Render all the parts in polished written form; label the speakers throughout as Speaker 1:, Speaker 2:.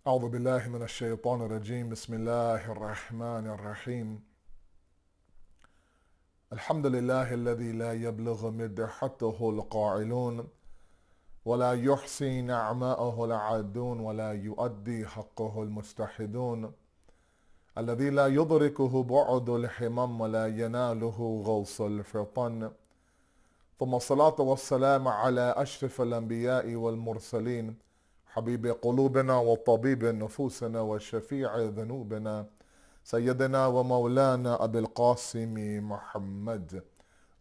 Speaker 1: أعوذ بالله من الشيطان الرجيم بسم الله الرحمن الرحيم الحمد لله الذي لا يبلغ مدحته القائلون ولا يحصي نعماءه العادون ولا يؤدي حقه المجتهدون الذي لا يدركه بعد الحمم ولا يناله غوص الفطن ثم الصلاة والسلام على أشرف الأنبياء والمرسلين حبيب قلوبنا وطبيب نفوسنا وشفيع ذنوبنا سيدنا ومولانا أبي القاسم محمد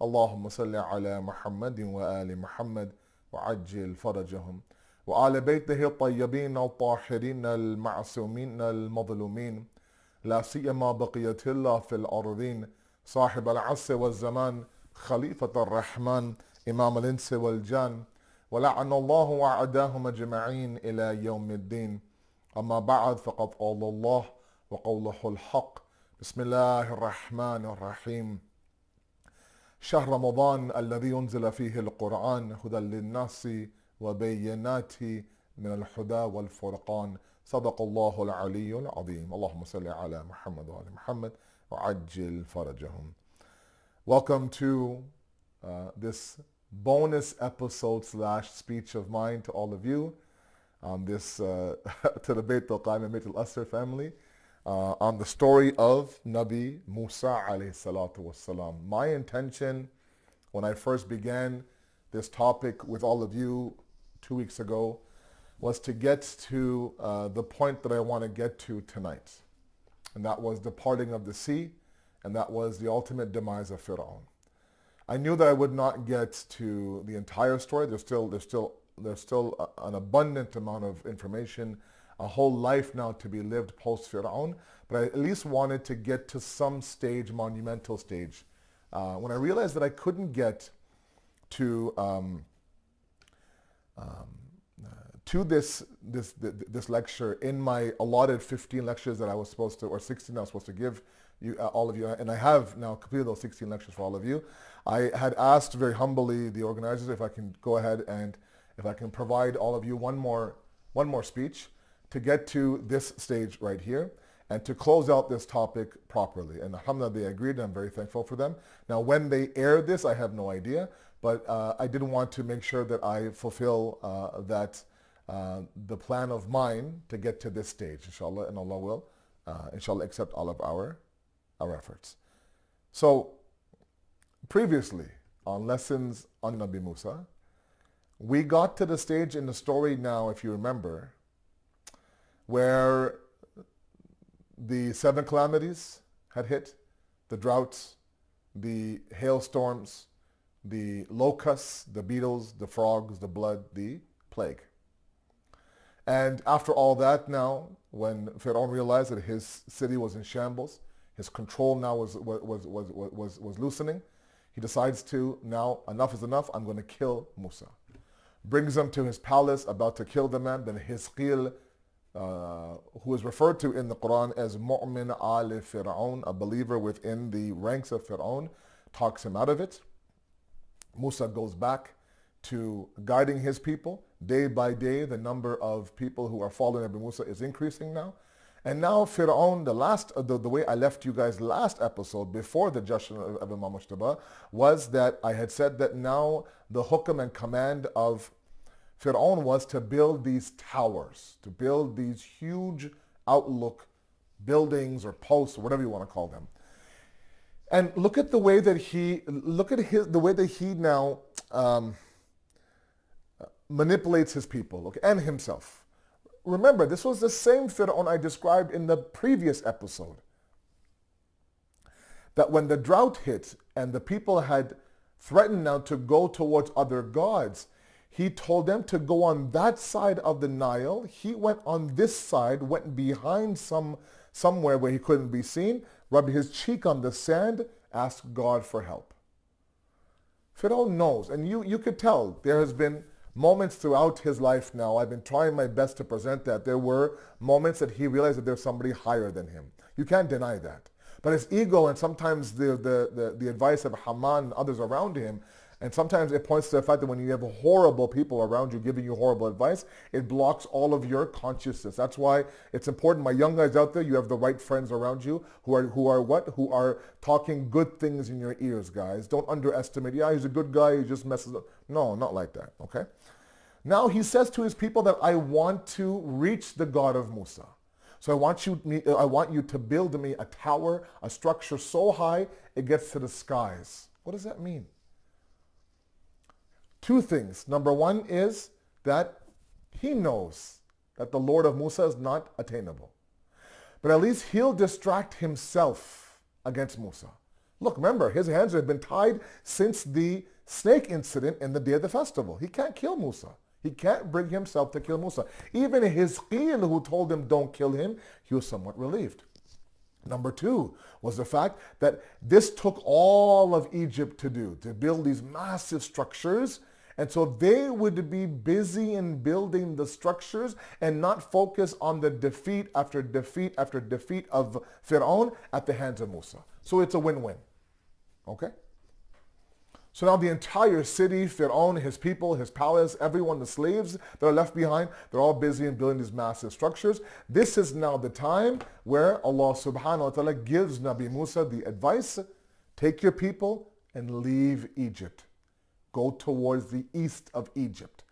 Speaker 1: اللهم صل على محمد وآل محمد وعجل فرجهم وآل بيته الطيبين الطاهرين المعصومين المظلومين لا سيما بقية الله في الأرضين صاحب العصر والزمان خليفة الرحمن إمام الإنس والجان ولعن الله أعداهم أجمعين إلى يوم الدين أما بعد فقد قال الله وقوله الحق بسم الله الرحمن الرحيم شهر رمضان الذي ينزل فيه القرآن هدى للناس وبينات من الهدى والفرقان صدق الله العلي العظيم اللهم صل على محمد وآل محمد وعجل فرجهم. Welcome to this bonus episode / speech of mine to all of you on this to the baitulqayem and baitulqayem family on the story of Nabi Musa alayhi salatu wassalam. My intention when I first began this topic with all of you 2 weeks ago was to get to the point that I want to get to tonight, and that was the parting of the sea, and that was the ultimate demise of Fir'aun. I knew that I would not get to the entire story. There's still an abundant amount of information, a whole life now to be lived post Fir'aun, but I at least wanted to get to some stage, monumental stage. When I realized that I couldn't get to this lecture in my allotted 15 lectures that I was supposed to, or 16 I was supposed to give you, all of you, and I have now completed those 16 lectures for all of you. I had asked very humbly the organizers if I can go ahead and if I can provide all of you one more speech to get to this stage right here and to close out this topic properly. And alhamdulillah, they agreed, and I'm very thankful for them. Now, when they air this, I have no idea, but I did want to make sure that I fulfill the plan of mine to get to this stage, inshallah, and Allah will, inshallah, accept all of our efforts. So, previously on lessons on Nabi Musa, we got to the stage in the story now, if you remember, where the 7 calamities had hit, the droughts, the hailstorms, the locusts, the beetles, the frogs, the blood, the plague. And after all that now, when Pharaoh realized that his city was in shambles, his control now was loosening, he decides to, now enough is enough, I'm going to kill Musa. Brings him to his palace, about to kill the man. Then Hizqil, who is referred to in the Quran as Mu'min al Fir'aun, a believer within the ranks of Fir'aun, talks him out of it. Musa goes back to guiding his people. Day by day, the number of people who are following Nabi Musa is increasing now. And now Fir'aun, the way I left you guys last episode before the judgment of Imam Mushtaba was that I had said that now the hukm and command of Fir'aun was to build these towers, to build these huge outlook buildings or posts or whatever you want to call them. And look at the way that he now manipulates his people, okay, and himself. Remember, this was the same Fir'aun I described in the previous episode. That when the drought hit and the people had threatened now to go towards other gods, he told them to go on that side of the Nile. He went on this side, went behind somewhere where he couldn't be seen, rubbed his cheek on the sand, asked God for help. Fir'aun knows, and you could tell there has been moments throughout his life now, I've been trying my best to present that there were moments that he realized that there's somebody higher than him. You can't deny that. But his ego and sometimes the advice of Haman and others around him And sometimes it points to the fact that when you have horrible people around you giving you horrible advice, it blocks all of your consciousness. That's why it's important, my young guys out there, you have the right friends around you who are talking good things in your ears, guys. Don't underestimate, yeah, he's a good guy, he just messes up. No, not like that, okay? Now he says to his people that I want to reach the God of Musa. So I want you to build me a tower, a structure so high it gets to the skies. What does that mean? Two things. Number one is that he knows that the Lord of Musa is not attainable. But at least he'll distract himself against Musa. Look, remember, his hands have been tied since the snake incident in the day of the festival. He can't kill Musa. He can't bring himself to kill Musa. Even his qeel who told him don't kill him, he was somewhat relieved. Number two was the fact that this took all of Egypt to do, to build these massive structures. And so they would be busy in building the structures and not focus on the defeat after defeat after defeat of Fir'aun at the hands of Musa. So it's a win-win. Okay? So now the entire city, Fir'aun, his people, his palace, everyone, the slaves that are left behind, they're all busy in building these massive structures. This is now the time where Allah subhanahu wa ta'ala gives Nabi Musa the advice, take your people and leave Egypt. Go towards the east of Egypt.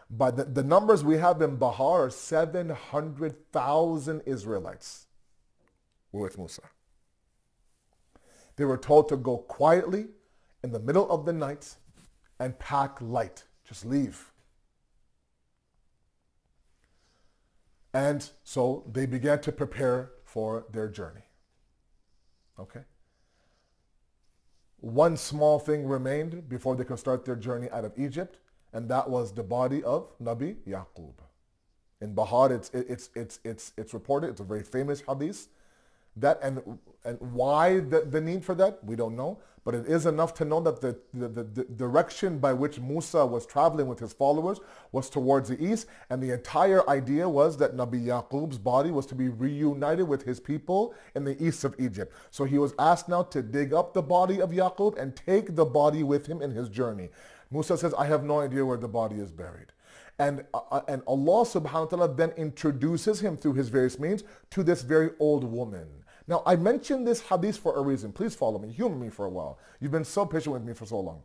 Speaker 1: But the numbers we have in Bahar are 700,000 Israelites were with Musa. They were told to go quietly in the middle of the night and pack light. Just leave. And so they began to prepare for their journey. Okay? One small thing remained before they could start their journey out of Egypt, and that was the body of Nabi Yaqub. In Bahar, it's reported, it's a very famous hadith. That and why the need for that, we don't know. But it is enough to know that the direction by which Musa was traveling with his followers was towards the east. And the entire idea was that Nabi Yaqub's body was to be reunited with his people in the east of Egypt. So he was asked now to dig up the body of Yaqub and take the body with him in his journey. Musa says, I have no idea where the body is buried. And Allah subhanahu wa ta'ala then introduces him through his various means to this very old woman. Now, I mentioned this hadith for a reason. Please follow me. Humor me for a while. You've been so patient with me for so long.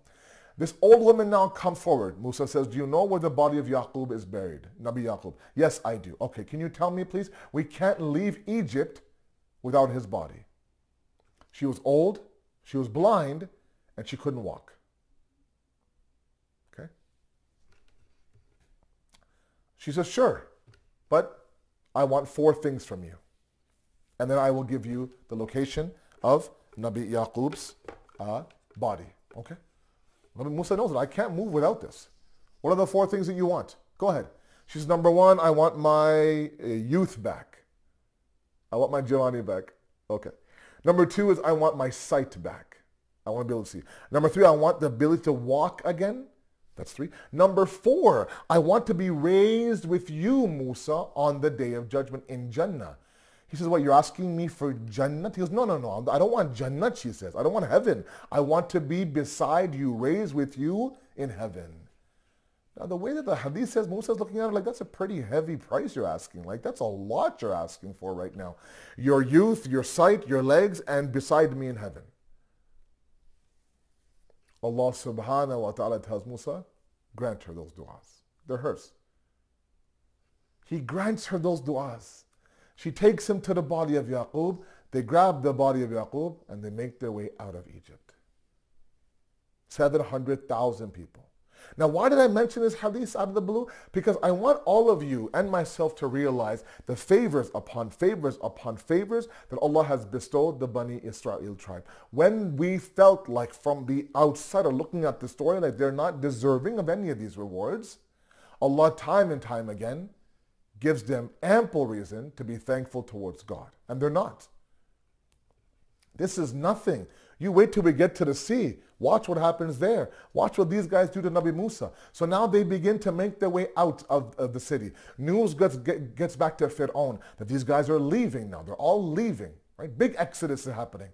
Speaker 1: This old woman now comes forward. Musa says, do you know where the body of Yaqub is buried? Nabi Yaqub. Yes, I do. Okay, can you tell me, please? We can't leave Egypt without his body. She was old, she was blind, and she couldn't walk. Okay? She says, sure, but I want 4 things from you. And then I will give you the location of Nabi Yaqub's body. Okay? Nabi Musa knows that I can't move without this. What are the 4 things that you want? Go ahead. She says, number 1, I want my youth back. I want my Jawani back. Okay. Number 2 is I want my sight back. I want to be able to see. Number 3, I want the ability to walk again. That's 3. Number 4, I want to be raised with you, Musa, on the day of judgment in Jannah. He says, what, you're asking me for Jannah? He goes, no, I don't want Jannah, she says. I don't want heaven. I want to be beside you, raised with you in heaven. Now, the way that the hadith says, Musa's looking at it like, that's a pretty heavy price you're asking. Like, that's a lot you're asking for right now. Your youth, your sight, your legs, and beside me in heaven. Allah subhanahu wa ta'ala tells Musa, grant her those du'as. They're hers. He grants her those du'as. She takes him to the body of Yaqub. They grab the body of Yaqub and they make their way out of Egypt. 700,000 people. Now, why did I mention this hadith out of the blue? Because I want all of you and myself to realize the favors upon favors upon favors that Allah has bestowed the Bani Israel tribe. When we felt like from the outsider looking at the story like they're not deserving of any of these rewards, Allah time and time again gives them ample reason to be thankful towards God. And they're not. This is nothing. You wait till we get to the sea. Watch what happens there. Watch what these guys do to Nabi Musa. So now they begin to make their way out of the city. News gets back to Fir'aun that these guys are leaving now. They're all leaving. Right? Big exodus is happening.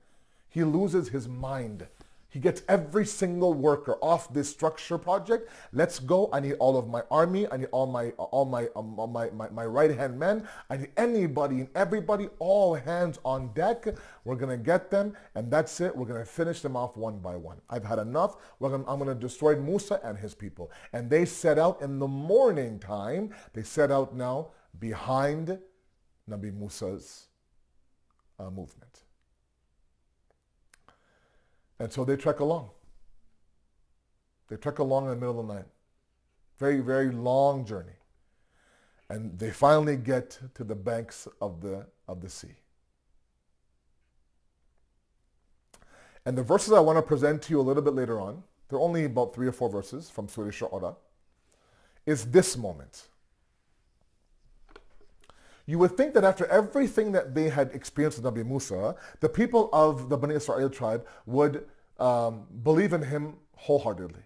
Speaker 1: He loses his mind. He gets every single worker off this structure project. Let's go. I need all of my army. I need all my right-hand men. I need anybody and everybody, all hands on deck. We're going to get them, and that's it. We're going to finish them off one by one. I've had enough. I'm going to destroy Musa and his people. And they set out in the morning time. They set out now behind Nabi Musa's movement. And so they trek along. They trek along in the middle of the night. Very, very long journey. And they finally get to the banks of the sea. And the verses I want to present to you a little bit later on, they're only about 3 or 4 verses from Surah Shu'ara, is this moment. You would think that after everything that they had experienced with Nabi Musa, the people of the Bani Israel tribe would believe in him wholeheartedly.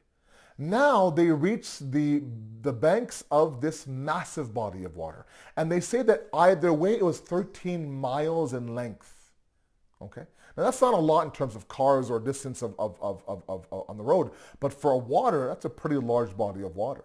Speaker 1: Now they reach the banks of this massive body of water. And they say that either way it was 13 miles in length. Okay? Now that's not a lot in terms of cars or distance of on the road, but for water, that's a pretty large body of water.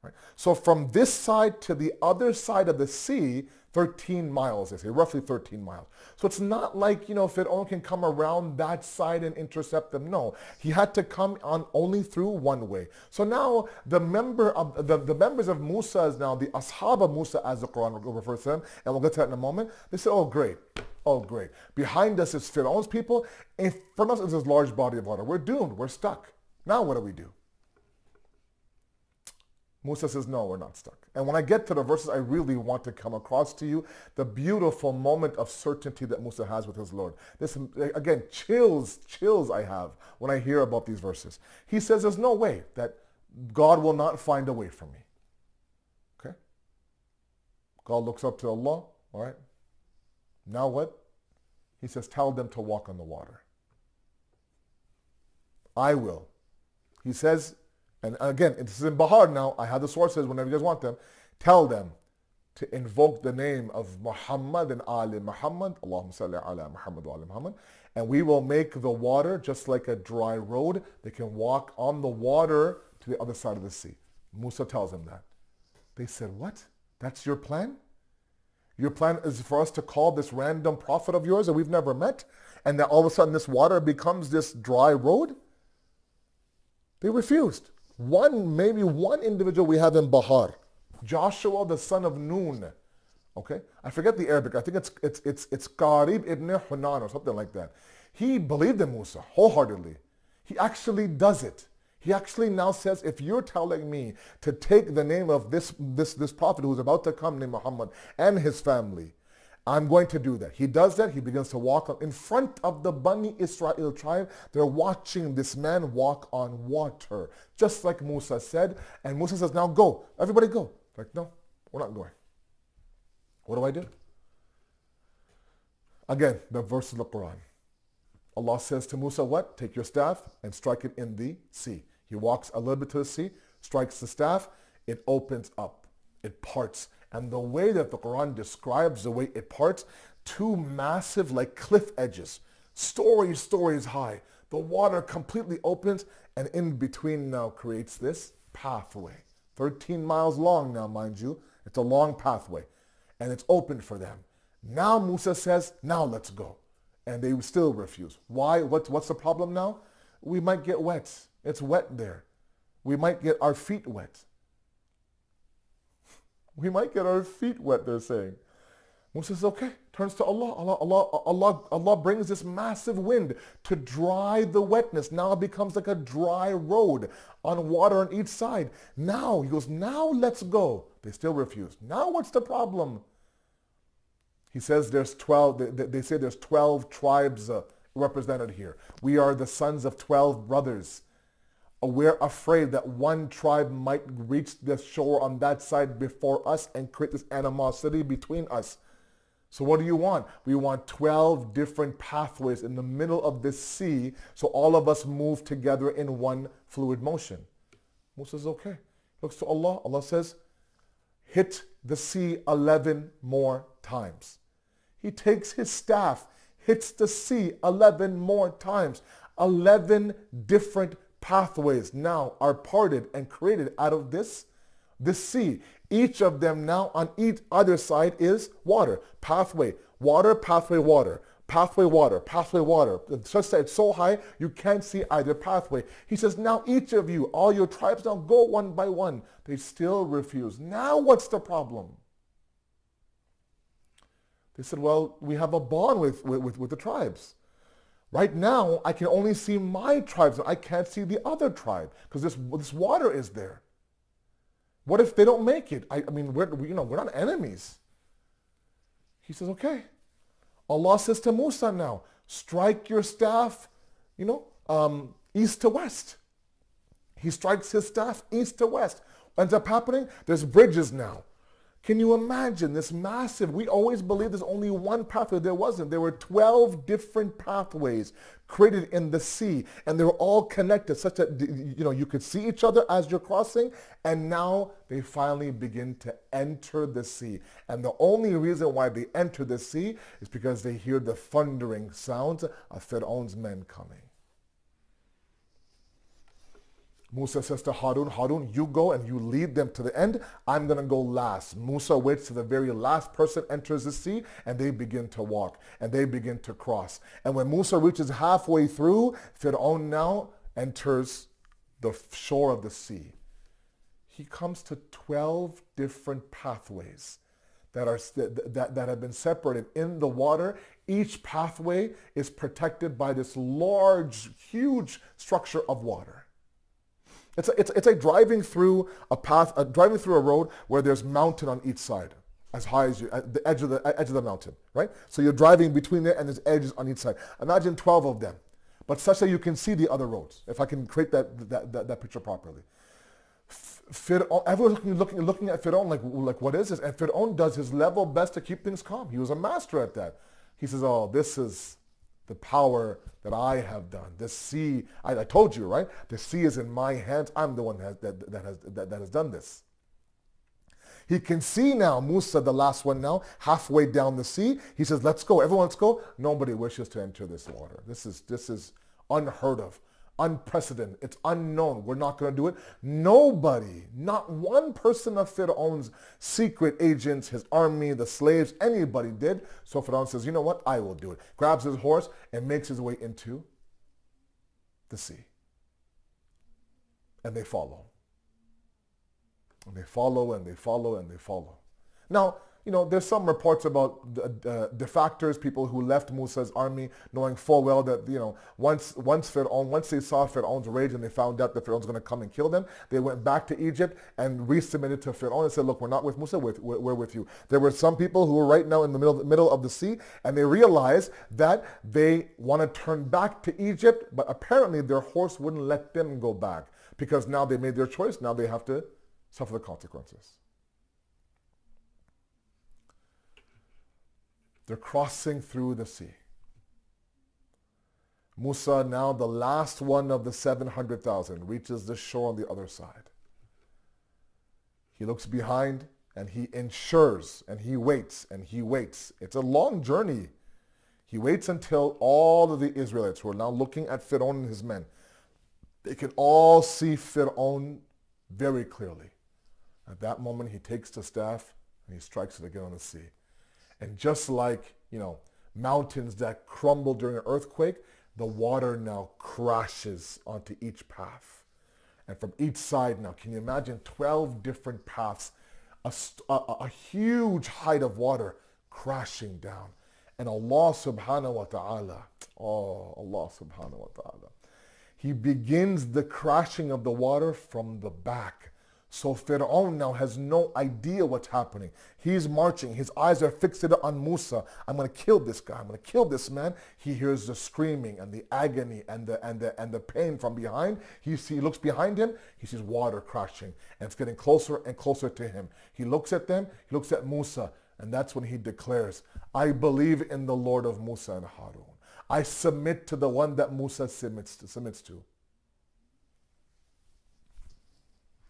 Speaker 1: Right? So from this side to the other side of the sea, 13 miles, they say, roughly 13 miles. So it's not like, Pharaoh can come around that side and intercept them. No, he had to come on only through one way. So now the members of Musa is now the Ashab of Musa, as the Quran refers to them, and we'll get to that in a moment. They say, oh great. Oh great. Behind us is Pharaoh's people. In front of us is this large body of water. We're doomed. We're stuck. Now what do we do? Musa says, no, we're not stuck. And when I get to the verses, I really want to come across to you the beautiful moment of certainty that Musa has with his Lord. This, again, chills I have when I hear about these verses. He says there's no way that God will not find a way for me. Okay? God looks up to Allah, all right? Now what? He says, tell them to walk on the water. I will. He says, and again, this is in Bahar now. I have the sources whenever you guys want them. Tell them to invoke the name of Muhammad and Ali Muhammad. Allahumma salli ala Muhammad wa ali Muhammad. And we will make the water just like a dry road. They can walk on the water to the other side of the sea. Musa tells them that. They said, what? That's your plan? Your plan is for us to call this random prophet of yours that we've never met, and that all of a sudden this water becomes this dry road? They refused. Maybe one individual we have in Bahar, Joshua the son of Nun. Okay, I forget the Arabic. I think it's Qarib ibn Hunan or something like that. He believed in Musa wholeheartedly. He actually does it. He actually now says, if you're telling me to take the name of this prophet who's about to come, named Muhammad, and his family, I'm going to do that. He does that. He begins to walk in front of the Bani Israel tribe. They're watching this man walk on water, just like Musa said. And Musa says, now go. Everybody go. Like, no, we're not going. What do I do? Again, the verse of the Quran. Allah says to Musa, what? Take your staff and strike it in the sea. He walks a little bit to the sea, strikes the staff, it opens up, it parts. And the way that the Quran describes the way it parts, 2 massive like cliff edges, stories high. The water completely opens, and in between now creates this pathway. 13 miles long now, mind you. It's a long pathway. And it's open for them. Now Musa says, now let's go. And they still refuse. Why? What's the problem now? We might get wet. It's wet there. We might get our feet wet. We might get our feet wet, they're saying. Musa says, okay, turns to Allah. Allah brings this massive wind to dry the wetness. Now it becomes like a dry road on water on each side. Now, he goes, now let's go. They still refuse. Now what's the problem? He says there's 12, they say there's 12 tribes represented here. We are the sons of 12 brothers. We're afraid that one tribe might reach the shore on that side before us and create this animosity between us. So what do you want? We want 12 different pathways in the middle of this sea so all of us move together in one fluid motion. Musa says, okay. Looks to Allah. Allah says, hit the sea 11 more times. He takes his staff, hits the sea 11 more times. 11 different pathways now are parted and created out of this sea. Each of them now on each other side is water. Pathway, water, pathway, water. Pathway, water, pathway, water. It's just that it's so high you can't see either pathway. He says, now each of you, all your tribes, now go one by one. They still refuse. Now what's the problem? They said, well, we have a bond with the tribes. Right now, I can only see my tribes. I can't see the other tribe because this water is there. What if they don't make it? I mean, we're not enemies. He says, okay. Allah says to Musa now, strike your staff, east to west. He strikes his staff east to west. What ends up happening? There's bridges now. Can you imagine this massive, we always believed there's only one pathway. There wasn't. There were 12 different pathways created in the sea, and they were all connected such that, you could see each other as you're crossing, and now they finally begin to enter the sea. And the only reason why they enter the sea is because they hear the thundering sounds of Fir'aun's men coming. Musa says to Harun, Harun, you go and you lead them to the end. I'm going to go last. Musa waits till the very last person enters the sea, and they begin to walk, and they begin to cross. And when Musa reaches halfway through, Fir'aun now enters the shore of the sea. He comes to 12 different pathways that have been separated in the water. Each pathway is protected by this large, huge structure of water. It's like driving through driving through a road where there's mountain on each side, as high as at the edge of the mountain, right? So you're driving between there and there's edges on each side. Imagine 12 of them, but such that you can see the other roads. If I can create that picture properly. Everyone's looking at Fir'aun like what is this? And Fir'aun does his level best to keep things calm. He was a master at that. He says, oh, this is the power that I have done. The sea, I told you, right? The sea is in my hands. I'm the one that has done this. He can see now, Musa, the last one now, halfway down the sea. He says, let's go. Everyone, let's go. Nobody wishes to enter this water. This is unheard of, unprecedented. It's unknown. We're not going to do it. Nobody, not one person of Fir'aun's secret agents, his army, the slaves, anybody did. So Fir'aun says, you know what? I will do it. Grabs his horse and makes his way into the sea. And they follow. And they follow and they follow and they follow. Now, there's some reports about defectors, people who left Musa's army, knowing full well that, once they saw Fir'aun's rage and they found out that Fir'aun's going to come and kill them, they went back to Egypt and resubmitted to Fir'aun and said, look, we're not with Musa, we're with you. There were some people who were right now in the middle of the sea, and they realized that they want to turn back to Egypt, but apparently their horse wouldn't let them go back because now they made their choice. Now they have to suffer the consequences. They're crossing through the sea. Musa, now the last one of the 700,000, reaches the shore on the other side. He looks behind and he ensures and he waits and he waits. It's a long journey. He waits until all of the Israelites who are now looking at Fir'aun and his men, they can all see Fir'aun very clearly. At that moment, he takes the staff and he strikes it again on the sea. And just like, mountains that crumble during an earthquake, the water now crashes onto each path. And from each side now, can you imagine 12 different paths, a huge height of water crashing down. And Allah subhanahu wa ta'ala, Allah subhanahu wa ta'ala, He begins the crashing of the water from the back. So Fir'aun now has no idea what's happening. He's marching. His eyes are fixated on Musa. I'm going to kill this guy. I'm going to kill this man. He hears the screaming and the agony and the pain from behind. He looks behind him. He sees water crashing, and it's getting closer and closer to him. He looks at them. He looks at Musa, and that's when he declares, I believe in the Lord of Musa and Harun. I submit to the one that Musa submits to.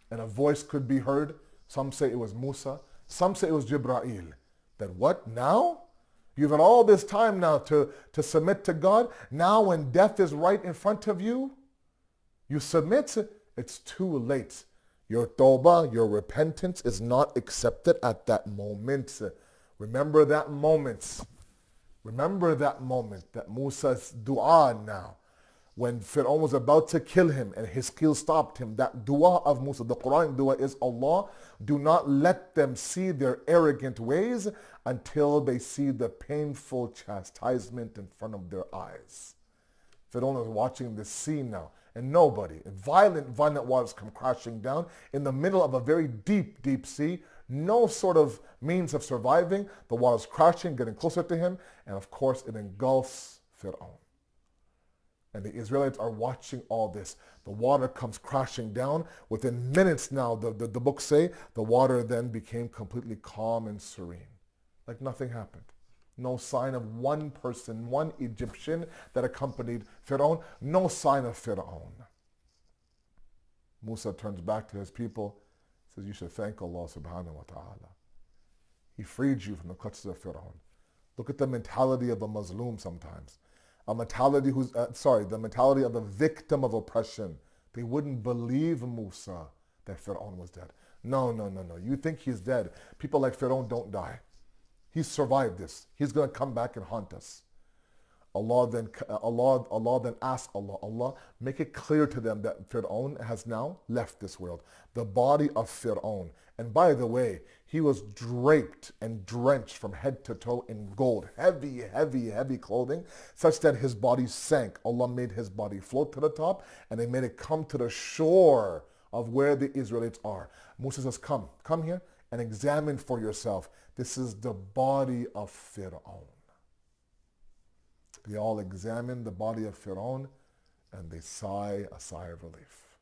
Speaker 1: And a voice could be heard. Some say it was Musa. Some say it was Jibra'il. That what now? You've had all this time now to submit to God. Now when death is right in front of you, you submit. It's too late. Your tawbah, your repentance is not accepted at that moment. Remember that moment. Remember that moment, that Musa's dua now. When Fir'aun was about to kill him and his skill stopped him, that dua of Musa, the Quranic dua is, Allah, do not let them see their arrogant ways until they see the painful chastisement in front of their eyes. Fir'aun is watching this scene now, and nobody, violent waters come crashing down in the middle of a very deep, deep sea. No sort of means of surviving. The water's crashing, getting closer to him, and of course it engulfs Fir'aun. And the Israelites are watching all this. The water comes crashing down. Within minutes now, the books say, the water then became completely calm and serene. Like nothing happened. No sign of one person, one Egyptian that accompanied Fir'aun. No sign of Fir'aun. Musa turns back to his people, says, you should thank Allah subhanahu wa ta'ala. He freed you from the clutches of Fir'aun. Look at the mentality of a Muslim sometimes. A mentality the mentality of the victim of oppression. They wouldn't believe Musa that Fir'aun was dead. No. You think he's dead. People like Fir'aun don't die. He survived this. He's going to come back and haunt us. Allah then asks Allah, make it clear to them that Fir'aun has now left this world. The body of Fir'aun. And by the way, he was draped and drenched from head to toe in gold. Heavy, heavy, heavy clothing, such that his body sank. Allah made his body float to the top, and they made it come to the shore of where the Israelites are. Musa says, come here and examine for yourself. This is the body of Fir'aun. They all examine the body of Fir'aun, and they sigh a sigh of relief.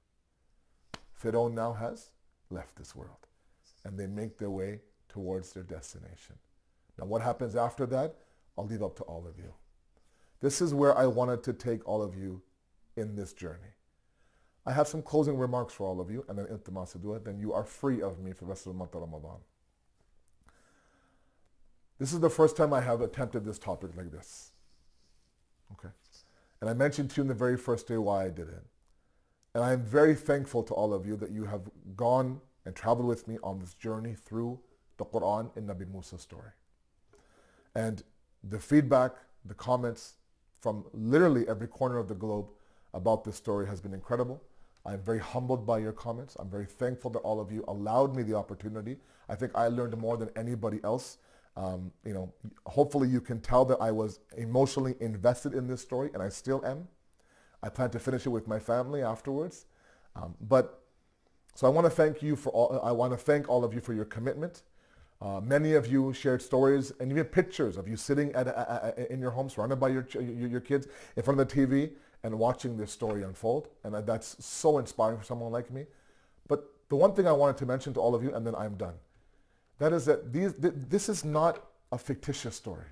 Speaker 1: Fir'aun now has left this world, and they make their way towards their destination. Now what happens after that, I'll leave up to all of you. This is where I wanted to take all of you in this journey. I have some closing remarks for all of you, and then iltimas dua, then you are free of me for the rest of the month of Ramadan. This is the first time I have attempted this topic like this. Okay? And I mentioned to you in the very first day why I did it. And I am very thankful to all of you that you have gone and traveled with me on this journey through the Quran and Nabi Musa's story. And the feedback, the comments from literally every corner of the globe about this story has been incredible. I'm very humbled by your comments. I'm very thankful that all of you allowed me the opportunity. I think I learned more than anybody else. Hopefully you can tell that I was emotionally invested in this story, and I still am. I plan to finish it with my family afterwards. So I want to thank you for all. I want to thank all of you for your commitment. Many of you shared stories and even pictures of you sitting in your home, surrounded by your kids, in front of the TV, and watching this story unfold. And that's so inspiring for someone like me. But the one thing I wanted to mention to all of you, and then I'm done, that is that this is not a fictitious story.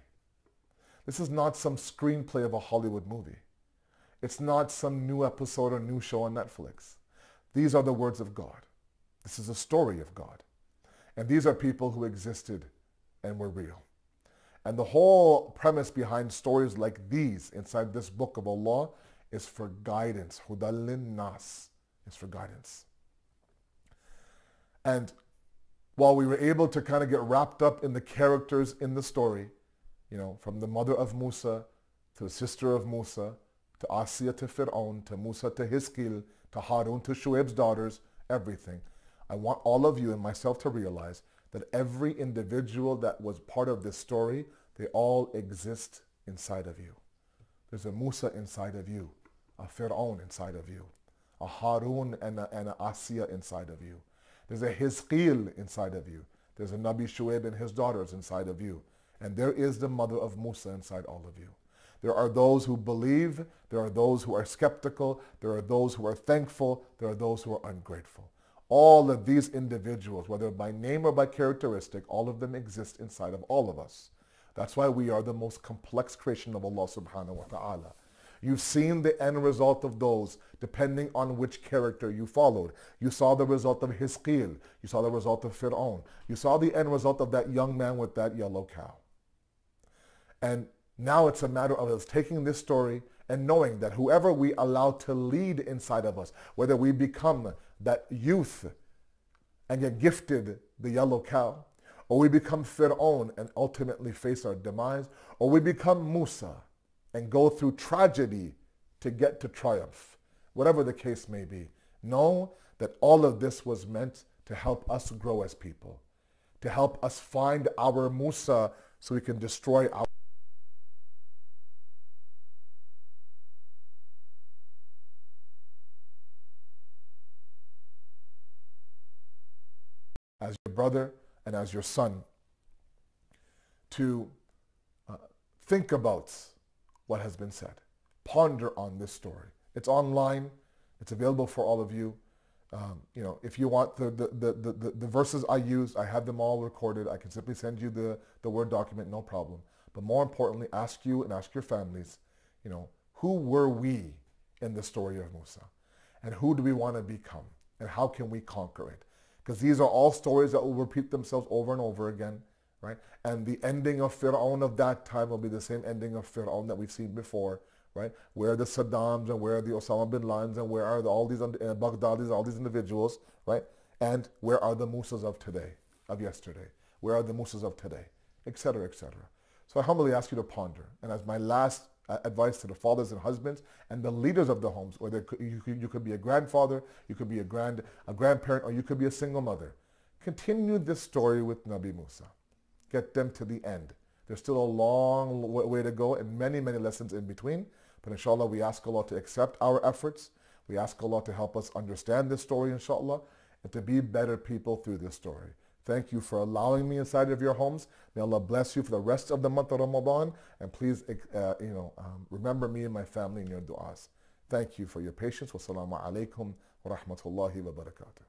Speaker 1: This is not some screenplay of a Hollywood movie. It's not some new episode or new show on Netflix. These are the words of God. This is a story of God. And these are people who existed and were real. And the whole premise behind stories like these inside this book of Allah is for guidance. Hudallin nas is for guidance. And while we were able to kind of get wrapped up in the characters in the story, from the mother of Musa to the sister of Musa, to Asiya to Fir'aun, to Musa to Hiskil, to Harun to Shuaib's daughters, everything. I want all of you and myself to realize that every individual that was part of this story, they all exist inside of you. There's a Musa inside of you, a Fir'aun inside of you, a Harun and a Asiya inside of you. There's a Hiskil inside of you. There's a Nabi Shuaib and his daughters inside of you. And there is the mother of Musa inside all of you. There are those who believe. There are those who are skeptical. There are those who are thankful. There are those who are ungrateful. All of these individuals, whether by name or by characteristic, all of them exist inside of all of us. That's why we are the most complex creation of Allah subhanahu wa ta'ala. You've seen the end result of those depending on which character you followed. You saw the result of Hiskil. You saw the result of Fir'aun. You saw the end result of that young man with that yellow cow. And now it's a matter of us taking this story and knowing that whoever we allow to lead inside of us, whether we become that youth and get gifted the yellow cow, or we become Fir'aun and ultimately face our demise, or we become Musa and go through tragedy to get to triumph, whatever the case may be, know that all of this was meant to help us grow as people, to help us find our Musa so we can destroy our as your brother and as your son, to think about what has been said. Ponder on this story. It's online. It's available for all of you. If you want the verses I use, I have them all recorded. I can simply send you the Word document, no problem. But more importantly, ask you and ask your families, who were we in the story of Musa? And who do we want to become? And how can we conquer it? Because these are all stories that will repeat themselves over and over again, right? And the ending of Fir'aun of that time will be the same ending of Fir'aun that we've seen before, right? Where are the Saddams and where are the Osama bin Ladens and where are all these Baghdadis, all these individuals, right? And where are the Musas of today, of yesterday? Where are the Musas of today, etc., etc. So I humbly ask you to ponder. And as my last advice to the fathers and husbands and the leaders of the homes, whether you could be a grandfather, you could be a grandparent, or you could be a single mother. Continue this story with Nabi Musa. Get them to the end. There's still a long way to go and many, many lessons in between. But inshallah, we ask Allah to accept our efforts. We ask Allah to help us understand this story, inshallah, and to be better people through this story. Thank you for allowing me inside of your homes. May Allah bless you for the rest of the month of Ramadan. And please, remember me and my family in your du'as. Thank you for your patience. Wassalamu alaikum wa rahmatullahi wa barakatuh.